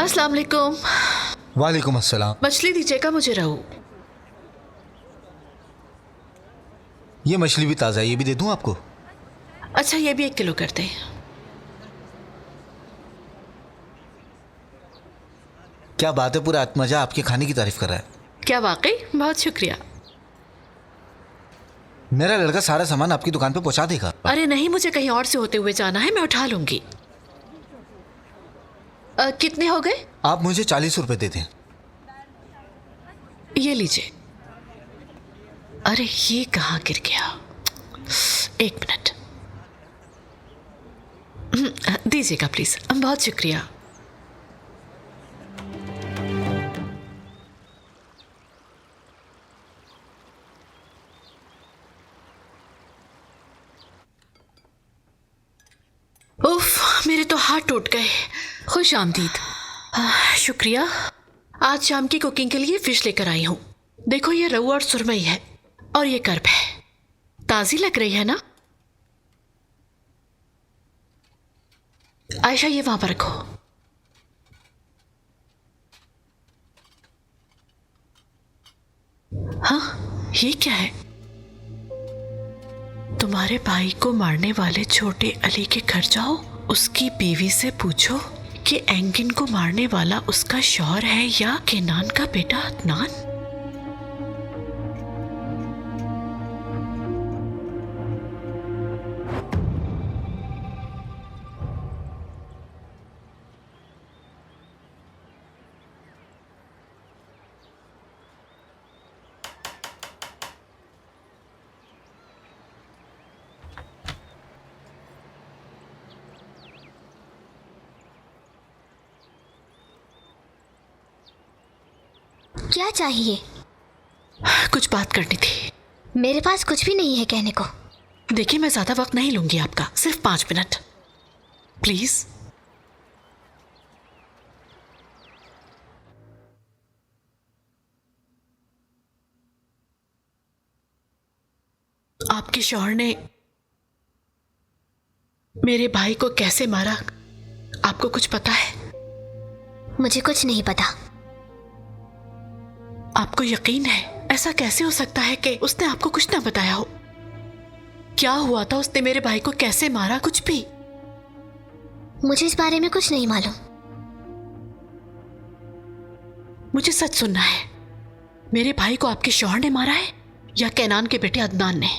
अस्सलाम वालेकुम। वालेकुम अस्सलाम। मछली दीजिएगा मुझे रहू। ये मछली भी ताज़ा है, ये भी दे दूं आपको? अच्छा ये भी 1 किलो कर दें। क्या बात है, पूरा आत्मजा आपके खाने की तारीफ कर रहा है। क्या वाकई? बहुत शुक्रिया। मेरा लड़का सारा सामान आपकी दुकान पे पहुंचा देगा। अरे नहीं, मुझे कहीं और से होते हुए जाना है, मैं उठा लूंगी। कितने हो गए? आप मुझे 40 रुपए दे दें। ये लीजिए। अरे ये कहाँ गिर गया? 1 मिनट। दीजिएगा प्लीज, बहुत शुक्रिया। उफ, मेरे तो हाथ टूट गए। खुश आमदीद। शुक्रिया। आज शाम की कुकिंग के लिए फिश लेकर आई हूँ। देखो ये रहू और सुरमई है और ये कर्ब है। ताजी लग रही है ना? आयशा ये वहां पर रखो। हाँ, ये क्या है? तुम्हारे भाई को मारने वाले छोटे अली के घर जाओ, उसकी बीवी से पूछो कि एंगिन को मारने वाला उसका शौहर है या केनान का बेटा अदनान। क्या चाहिए? कुछ बात करनी थी। मेरे पास कुछ भी नहीं है कहने को। देखिए मैं ज्यादा वक्त नहीं लूंगी आपका, सिर्फ 5 मिनट प्लीज। आपके शौहर ने मेरे भाई को कैसे मारा, आपको कुछ पता है? मुझे कुछ नहीं पता। आपको यकीन है? ऐसा कैसे हो सकता है कि उसने आपको कुछ ना बताया हो? क्या हुआ था? उसने मेरे भाई को कैसे मारा? कुछ भी? मुझे इस बारे में कुछ नहीं मालूम। मुझे सच सुनना है। मेरे भाई को आपके शौहर ने मारा है या कैनान के बेटे अदनान ने?